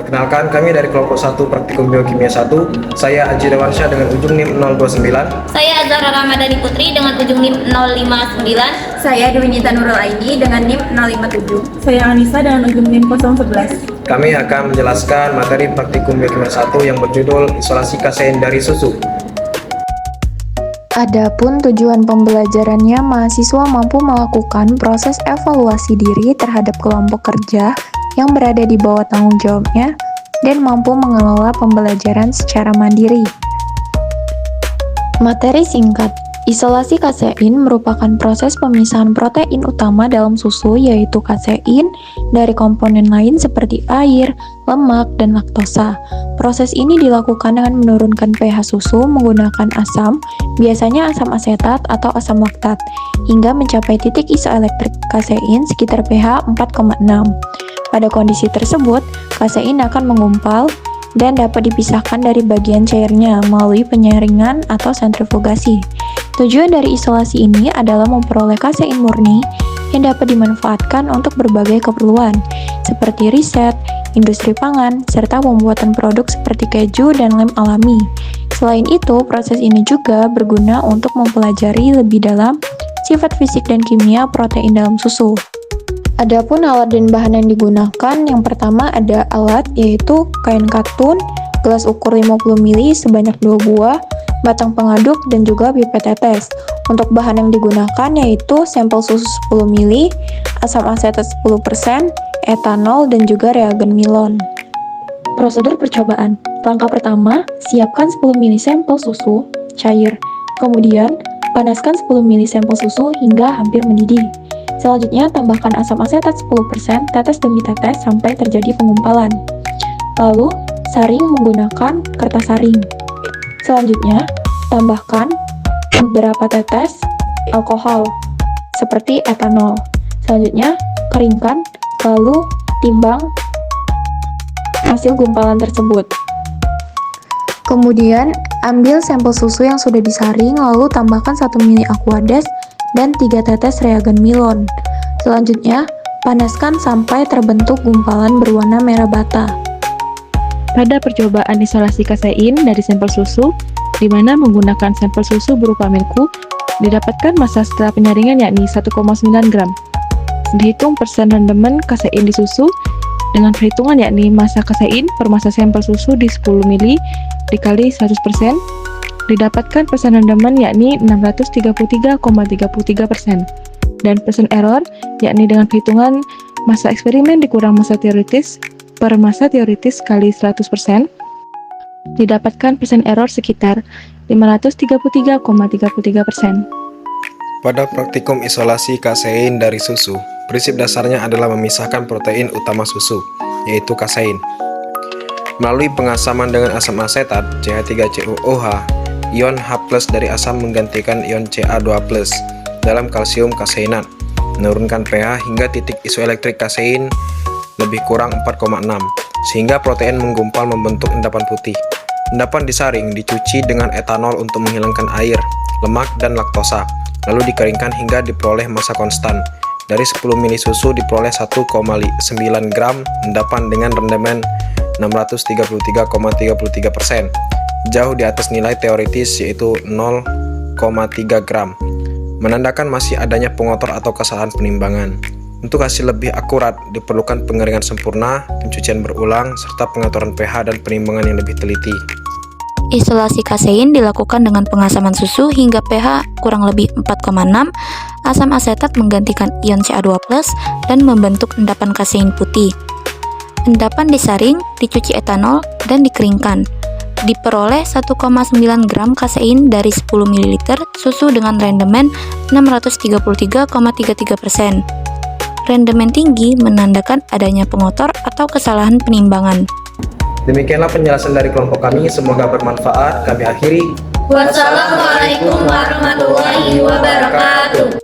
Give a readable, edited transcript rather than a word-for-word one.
Perkenalkan, kami dari kelompok 1 Praktikum Biokimia 1. Saya Aji Dewansyah dengan ujung NIM 029. Saya Azhara Ramadhani Putri dengan ujung NIM 059. Saya Dwinita Nurul Aini dengan NIM 057. Saya Anissa dengan ujung NIM 011. Kami akan menjelaskan materi Praktikum Biokimia 1 yang berjudul Isolasi kasein dari susu. Adapun tujuan pembelajarannya, mahasiswa mampu melakukan proses evaluasi diri terhadap kelompok kerja yang berada di bawah tanggung jawabnya dan mampu mengelola pembelajaran secara mandiri. Materi singkat. Isolasi kasein merupakan proses pemisahan protein utama dalam susu, yaitu kasein, dari komponen lain seperti air, lemak, dan laktosa. Proses ini dilakukan dengan menurunkan pH susu menggunakan asam, biasanya asam asetat atau asam laktat, hingga mencapai titik isoelektrik kasein sekitar pH 4,6. Pada kondisi tersebut, kasein akan menggumpal dan dapat dipisahkan dari bagian cairnya melalui penyaringan atau sentrifugasi. Tujuan dari isolasi ini adalah memperoleh kasein murni yang dapat dimanfaatkan untuk berbagai keperluan, seperti riset, industri pangan, serta pembuatan produk seperti keju dan lem alami. Selain itu, proses ini juga berguna untuk mempelajari lebih dalam sifat fisik dan kimia protein dalam susu. Adapun alat dan bahan yang digunakan, yang pertama ada alat yaitu kain katun, gelas ukur 50 ml sebanyak 2 buah, batang pengaduk, dan juga pipet tetes. Untuk bahan yang digunakan yaitu sampel susu 10 ml, asam asetat 10%, etanol, dan juga reagen Milon. Prosedur percobaan. Langkah pertama, siapkan 10 ml sampel susu cair. Kemudian, panaskan 10 ml sampel susu hingga hampir mendidih. Selanjutnya, tambahkan asam asetat 10% tetes demi tetes sampai terjadi penggumpalan. Lalu, saring menggunakan kertas saring. Selanjutnya, tambahkan beberapa tetes alkohol, seperti etanol. Selanjutnya, keringkan, lalu timbang hasil gumpalan tersebut. Kemudian, ambil sampel susu yang sudah disaring, lalu tambahkan 1 ml Aquades dan 3 tetes reagen Milon. Selanjutnya, panaskan sampai terbentuk gumpalan berwarna merah bata. Pada percobaan isolasi kasein dari sampel susu, di mana menggunakan sampel susu berupa milku, didapatkan massa setelah penyaringan yakni 1,9 gram. Dihitung persen rendemen kasein di susu dengan perhitungan yakni massa kasein per massa sampel susu di 10 ml dikali 100%, didapatkan persen rendemen yakni 633,33%, dan persen error yakni dengan perhitungan massa eksperimen dikurang massa teoritis per massa teoritis kali 100%, didapatkan persen error sekitar 533,33%. Pada praktikum isolasi kasein dari susu, prinsip dasarnya adalah memisahkan protein utama susu, yaitu kasein. Melalui pengasaman dengan asam asetat, CH3COOH, ion H+ dari asam menggantikan ion Ca2+ dalam kalsium kaseinat, menurunkan pH hingga titik isoelektrik kasein lebih kurang 4,6, sehingga protein menggumpal membentuk endapan putih. Endapan disaring, dicuci dengan etanol untuk menghilangkan air, lemak, dan laktosa, lalu dikeringkan hingga diperoleh massa konstan. Dari 10 ml susu diperoleh 1,9 gram endapan dengan rendemen 633,33%, jauh di atas nilai teoritis yaitu 0,3 gram, menandakan masih adanya pengotor atau kesalahan penimbangan. Untuk hasil lebih akurat, diperlukan pengeringan sempurna, pencucian berulang, serta pengaturan pH dan penimbangan yang lebih teliti. Isolasi kasein dilakukan dengan pengasaman susu hingga pH kurang lebih 4,6, asam asetat menggantikan ion Ca2+ dan membentuk endapan kasein putih. Endapan disaring, dicuci etanol, dan dikeringkan. Diperoleh 1,9 gram kasein dari 10 ml susu dengan rendemen 633,33%. Rendemen tinggi menandakan adanya pengotor atau kesalahan penimbangan. Demikianlah penjelasan dari kelompok kami, semoga bermanfaat. Kami akhiri. Wassalamualaikum warahmatullahi wabarakatuh.